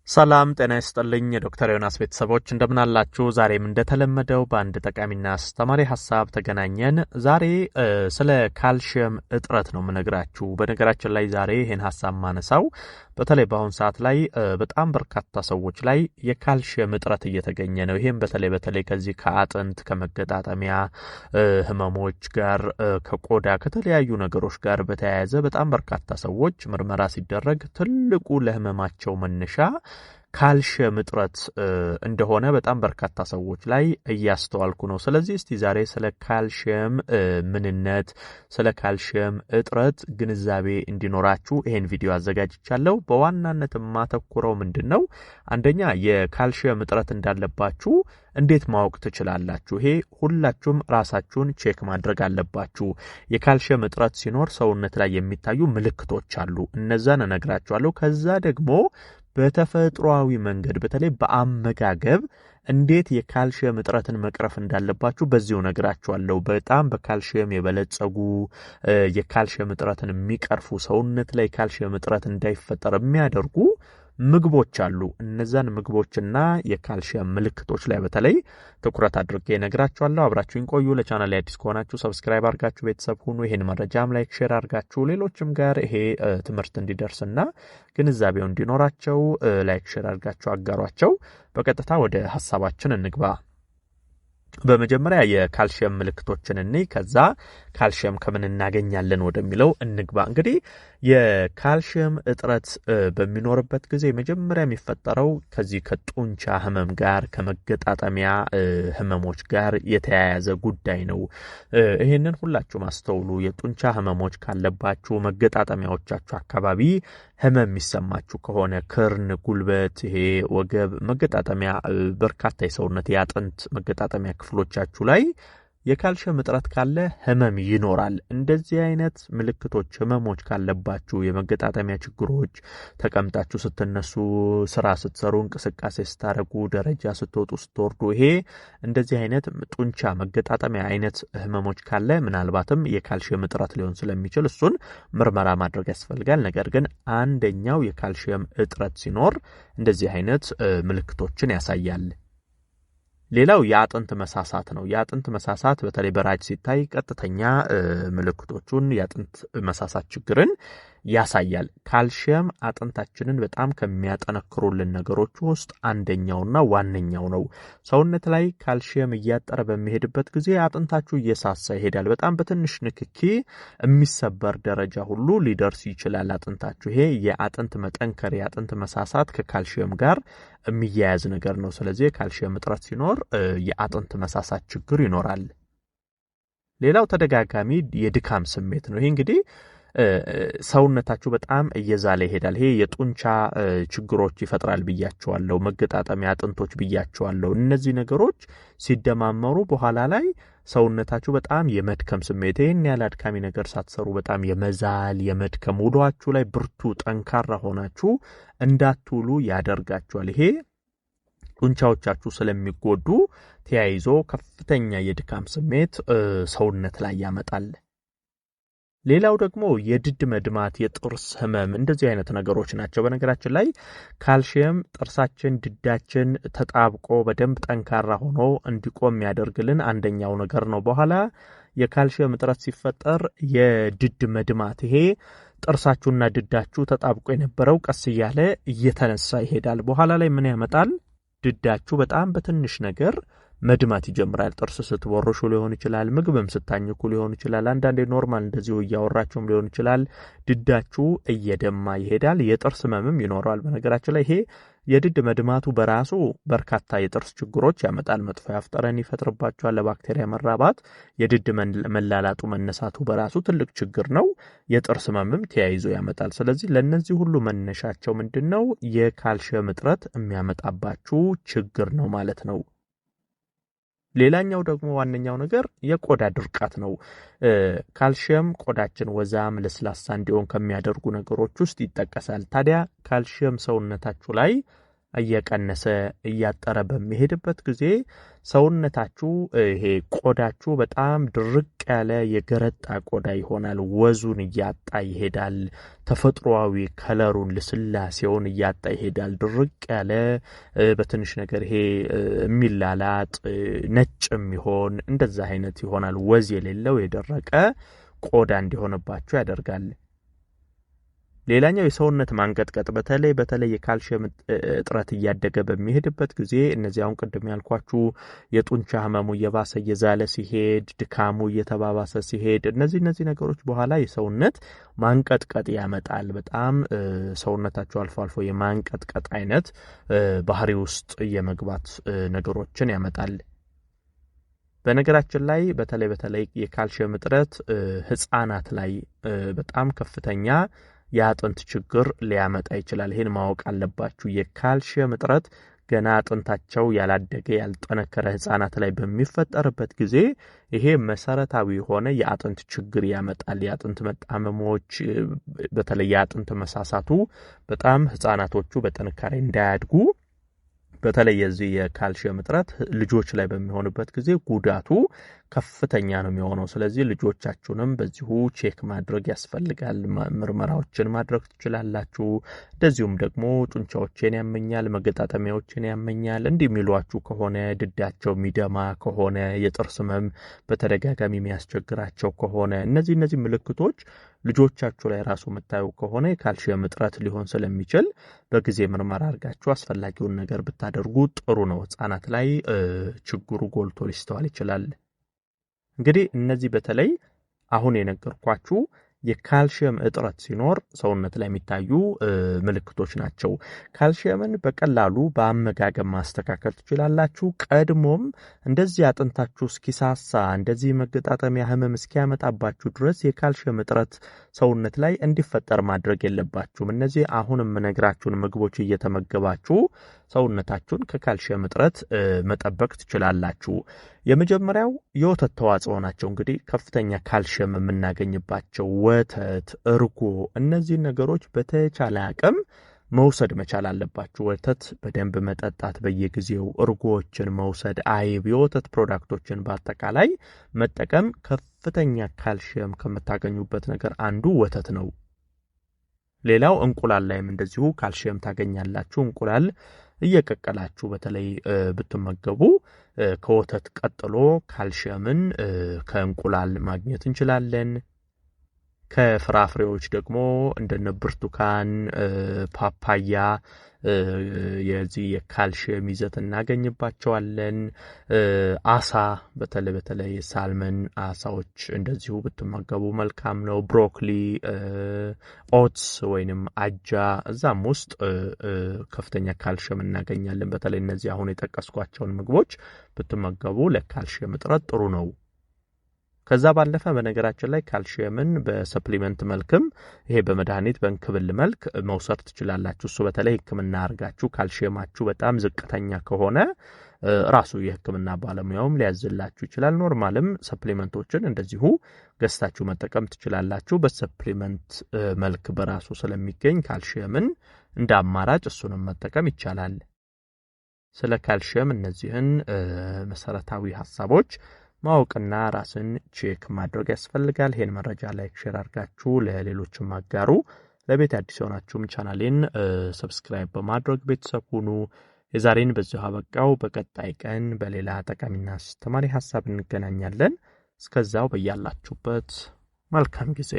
ሰላም ጤና ይስጥልኝ የዶክተር ዮናስ ቤተሰቦች እንደምን አላችሁ? ዛሬም እንደተለመደው በአንድ ጠቃሚና አስተማሪ ሐሳብ ተገናኘን። ዛሬ ስለ ካልሲየም እጥረት ነው የምነግራችሁ። በነገራችን ላይ ዛሬ ይሄን ሐሳብ ማነሳው በተለይ በአሁን ሰዓት ላይ በጣም በርካታ ሰዎች ላይ የካልሲየም እጥረት እየተገኘ ነው። ይሄም በተለይ ከዚህ ከአጥንት ከመገጣጠሚያ ህመሞች ጋር ከቆዳ ከተለያዩ ነገሮች ጋር በተያያዘ በጣም በርካታ ሰዎች ምርመራ ሲደረግ ትልቁ ለህመማቸው መነሻ ካልሲየም እጥረት እንደሆነ በጣም በርካታ ሰዎች ላይ እያስተዋልኩ ነው። ስለዚህ እስቲ ዛሬ ስለ ካልሲየም ምንነት፣ ስለ ካልሲየም እጥረት ግንዛቤ እንዲኖራችሁ ይሄን ቪዲዮ አዘጋጅቻለሁ። በዋናነት የማተኩረው ምንድነው? አንደኛ የካልሲየም እጥረት እንዳለባችሁ እንዴት ማወቅ ትችላላችሁ? ይሄ ሁላችሁም ራሳችሁን ቼክ ማድረግ አለባችሁ። የካልሲየም እጥረት ሲኖር ሰውነት ላይ የሚታዩ ምልክቶች አሉ። እነዛን እነግራችኋለሁ። ከዛ ደግሞ በተፈጥሯዊ መንገድ በተለይ በአመጋገብ እንዴት የካልሲየም እጥረትን መቅረፍ እንዳለባችሁ በዚሁ ነግራችኋለሁ። በጣም በካልሲየም የበለጸጉ የካልሲየም እጥረትን የሚቀርፉ ሰውነት ላይ ካልሲየም እጥረት እንዳይፈጠር የሚያደርጉ ምግቦች አሉ። እነዛን ምግቦችና የካልሲየም ምልክቶች ላይ በተለይ ትኩረት አድርጌ ነግራችኋለሁ። አብራችሁኝ ቆዩ። ለቻናል ላይ አዲስ ከሆናችሁ ሰብስክራይብ አድርጋችሁ ቤተሰብ ሁኑ። ይሄን መረጃም ላይክ ሼር አድርጋችሁ ሌሎችም ጋር ይሄ ትምህርት እንዲደርስና ግንዛቤው እንዲኖራቸው ላይክ ሼር አድርጋችሁ አጋሯቸው። በቀጥታ ወደ ሐሳባችን እንግባ። በመጀመሪያ የካልሲየም ምልክቶችን እንይ፣ ከዛ ካልሲየም ከምን እናገኛለን ወደሚለው እንግባ። እንግዲህ የካልሲየም እጥረት በሚኖርበት ጊዜ መጀመሪያ የሚፈጠረው ከዚህ ከጡንቻ ህመም ጋር ከመገጣጠሚያ ህመሞች ጋር የተያያዘ ጉዳይ ነው። ይሄንን ሁላችሁም አስተውሉ። የጡንቻ ህመሞች ካለባችሁ፣ መገጣጠሚያዎቻችሁ አካባቢ ህመም የሚሰማችሁ ከሆነ ክርን፣ ጉልበት፣ ይሄ ወገብ፣ መገጣጠሚያ በርካታ የሰውነት የአጥንት መገጣጠሚያ ክፍሎቻችሁ ላይ የካልሲየም እጥረት ካለ ህመም ይኖራል። እንደዚህ አይነት ምልክቶች ህመሞች ካለባችሁ፣ የመገጣጠሚያ ችግሮች፣ ተቀምጣችሁ ስትነሱ፣ ስራ ስትሰሩ፣ እንቅስቃሴ ስታደርጉ፣ ደረጃ ስትወጡ ስትወርዱ፣ ይሄ እንደዚህ አይነት ጡንቻ መገጣጠሚያ አይነት ህመሞች ካለ ምናልባትም የካልሲየም እጥረት ሊሆን ስለሚችል እሱን ምርመራ ማድረግ ያስፈልጋል። ነገር ግን አንደኛው የካልሲየም እጥረት ሲኖር እንደዚህ አይነት ምልክቶችን ያሳያል። ሌላው የአጥንት መሳሳት ነው። የአጥንት መሳሳት በተለይ በራጅ ሲታይ ቀጥተኛ ምልክቶቹን የአጥንት መሳሳት ችግርን ያሳያል። ካልሲየም አጥንታችንን በጣም ከሚያጠነክሩልን ነገሮች ውስጥ አንደኛውና ዋነኛው ነው። ሰውነት ላይ ካልሲየም እያጠረ በሚሄድበት ጊዜ አጥንታችሁ እየሳሳ ይሄዳል። በጣም በትንሽ ንክኪ የሚሰበር ደረጃ ሁሉ ሊደርስ ይችላል አጥንታችሁ። ይሄ የአጥንት መጠንከር፣ የአጥንት መሳሳት ከካልሲየም ጋር የሚያያዝ ነገር ነው። ስለዚህ የካልሲየም እጥረት ሲኖር የአጥንት መሳሳት ችግር ይኖራል። ሌላው ተደጋጋሚ የድካም ስሜት ነው። ይሄ እንግዲህ ሰውነታችሁ በጣም እየዛለ ይሄዳል። ይሄ የጡንቻ ችግሮች ይፈጥራል ብያቸዋለሁ። መገጣጠሚያ አጥንቶች ብያቸዋለሁ። እነዚህ ነገሮች ሲደማመሩ በኋላ ላይ ሰውነታችሁ በጣም የመድከም ስሜት፣ ይሄን ያለ አድካሚ ነገር ሳትሰሩ በጣም የመዛል የመድከም፣ ውሏችሁ ላይ ብርቱ ጠንካራ ሆናችሁ እንዳትውሉ ያደርጋችኋል። ይሄ ጡንቻዎቻችሁ ስለሚጎዱ ተያይዞ ከፍተኛ የድካም ስሜት ሰውነት ላይ ያመጣል። ሌላው ደግሞ የድድ መድማት፣ የጥርስ ህመም፣ እንደዚህ አይነት ነገሮች ናቸው። በነገራችን ላይ ካልሲየም ጥርሳችን፣ ድዳችን ተጣብቆ በደንብ ጠንካራ ሆኖ እንዲቆም ያደርግልን አንደኛው ነገር ነው። በኋላ የካልሲየም እጥረት ሲፈጠር የድድ መድማት፣ ይሄ ጥርሳችሁና ድዳችሁ ተጣብቆ የነበረው ቀስ እያለ እየተነሳ ይሄዳል። በኋላ ላይ ምን ያመጣል? ድዳችሁ በጣም በትንሽ ነገር መድማት ይጀምራል። ጥርስ ስትቦርሹ ሊሆን ይችላል፣ ምግብም ስታኝኩ ሊሆን ይችላል፣ አንዳንዴ ኖርማል እንደዚሁ እያወራችሁም ሊሆን ይችላል። ድዳችሁ እየደማ ይሄዳል። የጥርስ ህመምም ይኖረዋል። በነገራችን ላይ ይሄ የድድ መድማቱ በራሱ በርካታ የጥርስ ችግሮች ያመጣል። መጥፎ ያፍጠረን ይፈጥርባችኋል። ለባክቴሪያ መራባት፣ የድድ መላላጡ መነሳቱ በራሱ ትልቅ ችግር ነው። የጥርስ ህመምም ተያይዞ ያመጣል። ስለዚህ ለነዚህ ሁሉ መነሻቸው ምንድነው? የካልሲየም እጥረት የሚያመጣባችሁ ችግር ነው ማለት ነው። ሌላኛው ደግሞ ዋነኛው ነገር የቆዳ ድርቀት ነው። ካልሲየም ቆዳችን ወዛም ለስላሳ እንዲሆን ከሚያደርጉ ነገሮች ውስጥ ይጠቀሳል። ታዲያ ካልሲየም ሰውነታችሁ ላይ እየቀነሰ እያጠረ በሚሄድበት ጊዜ ሰውነታችሁ ይሄ ቆዳችሁ በጣም ድርቅ ያለ የገረጣ ቆዳ ይሆናል። ወዙን እያጣ ይሄዳል። ተፈጥሯዊ ከለሩን ልስላሴውን እያጣ ይሄዳል። ድርቅ ያለ በትንሽ ነገር ይሄ የሚላላጥ ነጭ የሚሆን እንደዛ አይነት ይሆናል። ወዝ የሌለው የደረቀ ቆዳ እንዲሆንባችሁ ያደርጋል። ሌላኛው የሰውነት ማንቀጥቀጥ በተለይ የካልሽየም እጥረት እያደገ በሚሄድበት ጊዜ እነዚህ አሁን ቅድም ያልኳችሁ የጡንቻ ህመሙ እየባሰ እየዛለ ሲሄድ፣ ድካሙ እየተባባሰ ሲሄድ እነዚህ ነገሮች በኋላ የሰውነት ማንቀጥቀጥ ያመጣል። በጣም ሰውነታቸው አልፎ አልፎ የማንቀጥቀጥ አይነት ባህሪ ውስጥ የመግባት ነገሮችን ያመጣል። በነገራችን ላይ በተለይ የካልሽየም እጥረት ህፃናት ላይ በጣም ከፍተኛ የአጥንት ችግር ሊያመጣ ይችላል። ይሄን ማወቅ አለባችሁ። የካልሽየም እጥረት ገና አጥንታቸው ያላደገ ያልጠነከረ ህፃናት ላይ በሚፈጠርበት ጊዜ ይሄ መሰረታዊ የሆነ የአጥንት ችግር ያመጣል። የአጥንት መጣመሞች፣ በተለይ የአጥንት መሳሳቱ በጣም ህፃናቶቹ በጥንካሬ እንዳያድጉ በተለይ የዚህ የካልሽየም እጥረት ልጆች ላይ በሚሆንበት ጊዜ ጉዳቱ ከፍተኛ ነው የሚሆነው። ስለዚህ ልጆቻችሁንም በዚሁ ቼክ ማድረግ ያስፈልጋል። ምርመራዎችን ማድረግ ትችላላችሁ። እንደዚሁም ደግሞ ጡንቻዎችን ያመኛል፣ መገጣጠሚያዎችን ያመኛል እንዲህ የሚሏችሁ ከሆነ፣ ድዳቸው የሚደማ ከሆነ፣ የጥርስ ህመም በተደጋጋሚ የሚያስቸግራቸው ከሆነ እነዚህ ምልክቶች ልጆቻችሁ ላይ ራሱ የምታዩ ከሆነ የካልሽየም እጥረት ሊሆን ስለሚችል በጊዜ ምርመራ አድርጋችሁ አስፈላጊውን ነገር ብታደርጉ ጥሩ ነው። ህፃናት ላይ ችግሩ ጎልቶ ሊስተዋል ይችላል። እንግዲህ እነዚህ በተለይ አሁን የነገርኳችሁ የካልሽየም እጥረት ሲኖር ሰውነት ላይ የሚታዩ ምልክቶች ናቸው። ካልሽየምን በቀላሉ በአመጋገብ ማስተካከል ትችላላችሁ። ቀድሞም እንደዚህ አጥንታችሁ እስኪሳሳ እንደዚህ መገጣጠሚያ ህመም እስኪያመጣባችሁ ድረስ የካልሽየም እጥረት ሰውነት ላይ እንዲፈጠር ማድረግ የለባችሁም። እነዚህ አሁን የምነግራችሁን ምግቦች እየተመገባችሁ ሰውነታችሁን ከካልሽየም እጥረት መጠበቅ ትችላላችሁ። የመጀመሪያው የወተት ተዋጽኦ ናቸው። እንግዲህ ከፍተኛ ካልሽየም የምናገኝባቸው ወተት፣ እርጎ እነዚህ ነገሮች በተቻለ አቅም መውሰድ መቻል አለባችሁ። ወተት በደንብ መጠጣት በየጊዜው፣ እርጎዎችን መውሰድ፣ አይብ፣ የወተት ፕሮዳክቶችን በአጠቃላይ መጠቀም ከፍተኛ ካልሽየም ከምታገኙበት ነገር አንዱ ወተት ነው። ሌላው እንቁላል ላይም እንደዚሁ ካልሽየም ታገኛላችሁ። እንቁላል እየቀቀላችሁ በተለይ ብትመገቡ ከወተት ቀጥሎ ካልሽየምን ከእንቁላል ማግኘት እንችላለን። ከፍራፍሬዎች ደግሞ እንደነ ብርቱካን፣ ፓፓያ የዚህ የካልሽየም ይዘት እናገኝባቸዋለን። አሳ በተለይ ሳልመን አሳዎች እንደዚሁ ብትመገቡ መልካም ነው። ብሮኮሊ፣ ኦትስ ወይንም አጃ እዛም ውስጥ ከፍተኛ ካልሽየም እናገኛለን። በተለይ እነዚህ አሁን የጠቀስኳቸውን ምግቦች ብትመገቡ ለካልሽየም እጥረት ጥሩ ነው። ከዛ ባለፈ በነገራችን ላይ ካልሽየምን በሰፕሊመንት መልክም ይሄ በመድኃኒት በእንክብል መልክ መውሰድ ትችላላችሁ። እሱ በተለይ ሕክምና አድርጋችሁ ካልሽየማችሁ በጣም ዝቅተኛ ከሆነ ራሱ የሕክምና ባለሙያውም ሊያዝላችሁ ይችላል። ኖርማልም ሰፕሊመንቶችን እንደዚሁ ገዝታችሁ መጠቀም ትችላላችሁ። በሰፕሊመንት መልክ በራሱ ስለሚገኝ ካልሽየምን እንደ አማራጭ እሱንም መጠቀም ይቻላል። ስለ ካልሽየም እነዚህን መሰረታዊ ሐሳቦች ማወቅና ራስን ቼክ ማድረግ ያስፈልጋል። ይሄን መረጃ ላይክ ሼር አድርጋችሁ ለሌሎችም አጋሩ። ለቤት አዲስ የሆናችሁም ቻናሌን ሰብስክራይብ በማድረግ ቤተሰብ ሁኑ። የዛሬን በዚሁ አበቃው። በቀጣይ ቀን በሌላ ጠቃሚና አስተማሪ ሐሳብ እንገናኛለን። እስከዛው በያላችሁበት መልካም ጊዜ